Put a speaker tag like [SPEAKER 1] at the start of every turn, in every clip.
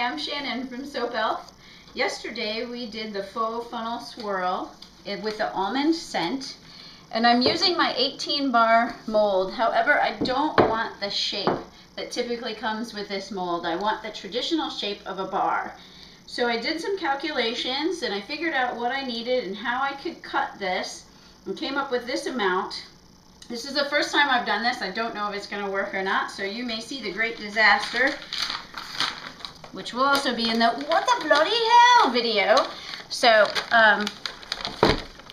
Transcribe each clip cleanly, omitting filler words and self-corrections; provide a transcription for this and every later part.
[SPEAKER 1] I'm Shannon from SoapElf. Yesterday we did the faux funnel swirl with the almond scent, and I'm using my 18 bar mold. However, I don't want the shape that typically comes with this mold. I want the traditional shape of a bar. So I did some calculations and I figured out what I needed and how I could cut this and came up with this amount. This is the first time I've done this. I don't know if it's going to work or not, so you may see the great disaster, which will also be in the what the bloody hell video. So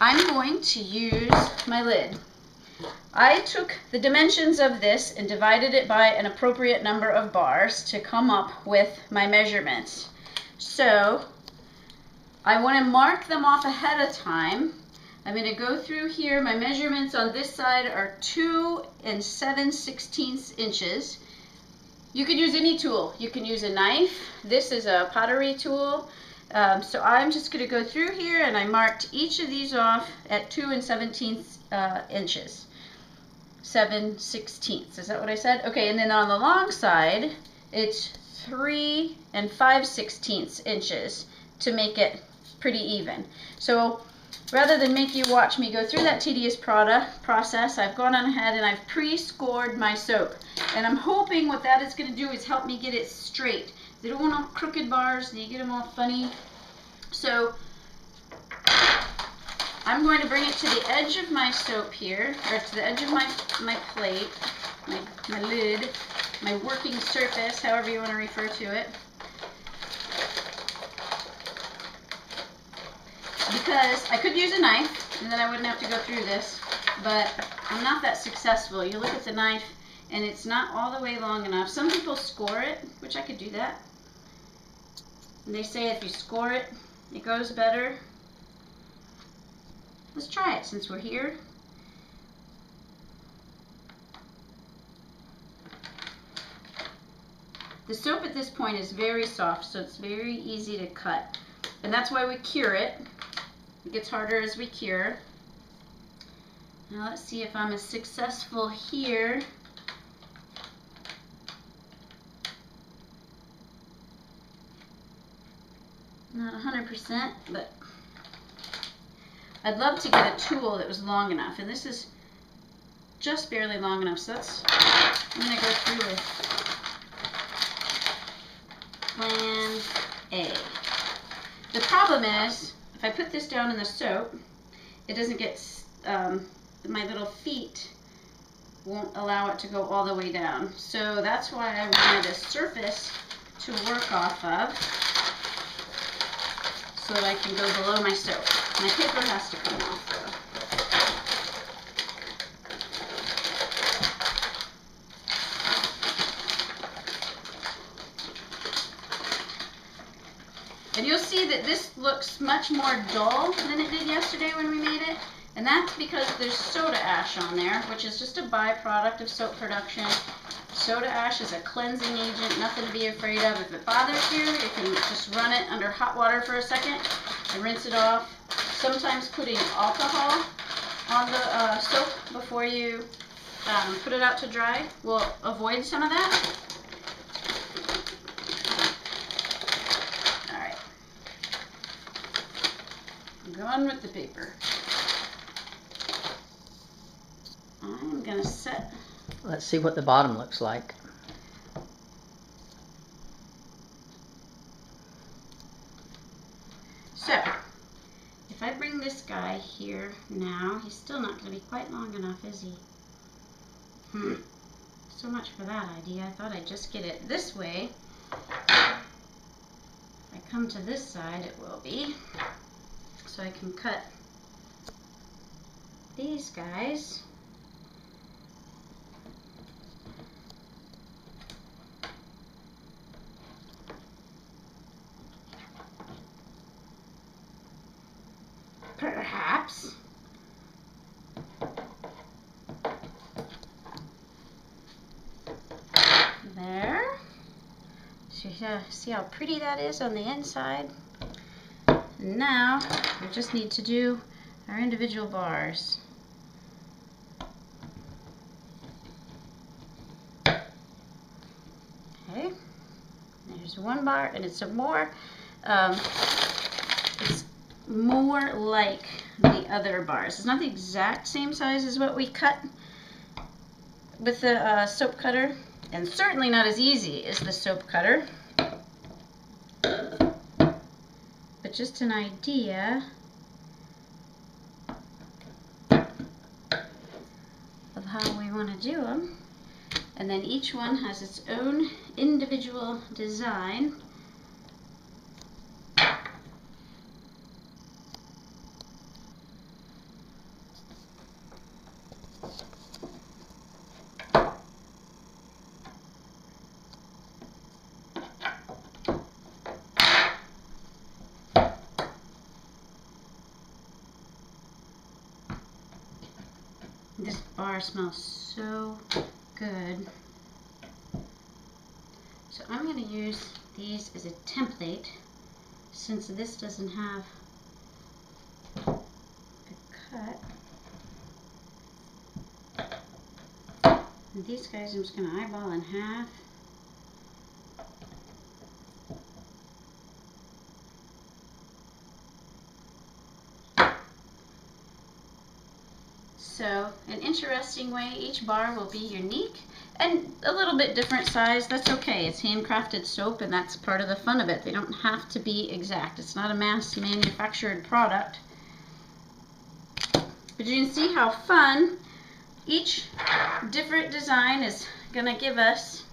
[SPEAKER 1] I'm going to use my lid. I took the dimensions of this and divided it by an appropriate number of bars to come up with my measurements. So I want to mark them off ahead of time. I'm going to go through here. My measurements on this side are 2 7/16 inches. You can use any tool. You can use a knife. This is a pottery tool. So I'm just going to go through here, and I marked each of these off at 2 17 inches. 7/16. Is that what I said? Okay, and then on the long side, it's 3 5/16 inches to make it pretty even. So rather than make you watch me go through that tedious process, I've gone on ahead and I've pre-scored my soap. And I'm hoping what that is going to do is help me get it straight. They don't want all crooked bars and you get them all funny. So I'm going to bring it to the edge of my soap here, or to the edge of my plate, my lid, my working surface, however you want to refer to it. Because I could use a knife and then I wouldn't have to go through this, but I'm not that successful. You look at the knife and it's not all the way long enough. Some people score it, which I could do that. And they say if you score it, it goes better. Let's try it since we're here. The soap at this point is very soft, so it's very easy to cut. And that's why we cure it. It gets harder as we cure. Now let's see if I'm as successful here. Not 100%, but I'd love to get a tool that was long enough. And this is just barely long enough, so I'm going to go through with plan A. The problem is, if I put this down in the soap, it doesn't get, my little feet won't allow it to go all the way down. So that's why I wanted a surface to work off of, so that I can go below my soap. My paper has to come off though. And you'll see that this looks much more dull than it did yesterday when we made it. And that's because there's soda ash on there, which is just a byproduct of soap production. Soda ash is a cleansing agent, nothing to be afraid of. If it bothers you, you can just run it under hot water for a second and rinse it off. Sometimes putting alcohol on the soap before you put it out to dry will avoid some of that. Go on with the paper. I'm going to set.
[SPEAKER 2] Let's see what the bottom looks like.
[SPEAKER 1] So, if I bring this guy here now, he's still not going to be quite long enough, is he? So much for that idea. I thought I'd just get it this way. If I come to this side, it will be. So I can cut these guys. Perhaps. There. So see how pretty that is on the inside? And now we just need to do our individual bars. Okay, There's one bar, and it's more like the other bars. It's not the exact same size as what we cut with the soap cutter, and certainly not as easy as the soap cutter, but just an idea of how we want to do them. And then each one has its own individual design. This bar smells so good. So I'm going to use these as a template since this doesn't have a cut. And these guys I'm just going to eyeball in half. So an interesting way, each bar will be unique and a little bit different size. That's okay. It's handcrafted soap, and that's part of the fun of it. They don't have to be exact. It's not a mass manufactured product. But you can see how fun each different design is going to give us.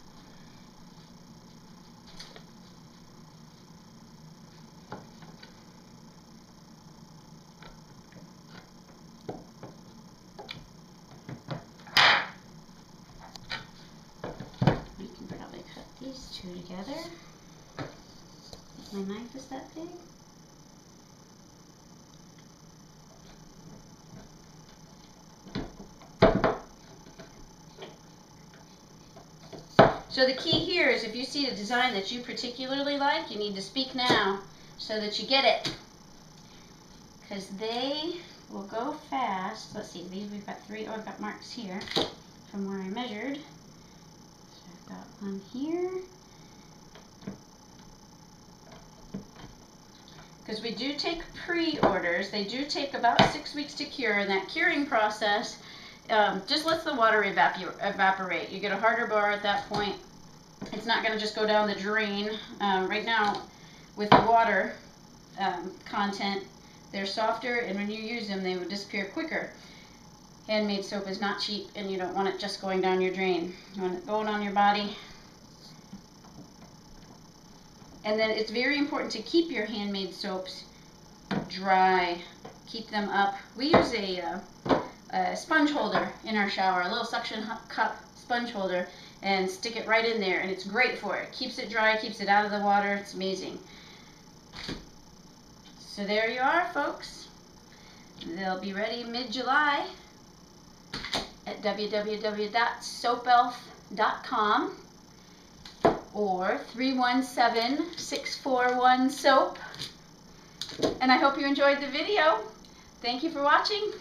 [SPEAKER 1] These two together. My knife is that big. So the key here is if you see a design that you particularly like, you need to speak now so that you get it. Because they will go fast. Let's see, these we've got 3. Oh, I've got marks here from where I measured. Got one here, because we do take pre-orders. They do take about 6 weeks to cure, and that curing process just lets the water evaporate. You get a harder bar at that point. It's not going to just go down the drain. Right now, with the water content, they're softer, and when you use them, they would disappear quicker. Handmade soap is not cheap, and you don't want it just going down your drain. You want it going on your body. And then it's very important to keep your handmade soaps dry. Keep them up. We use a sponge holder in our shower, a little suction cup sponge holder, and stick it right in there, and it's great for it. Keeps it dry, keeps it out of the water. It's amazing. So there you are, folks. They'll be ready mid-July at www.soapelf.com or 317-641-SOAP. And I hope you enjoyed the video. Thank you for watching.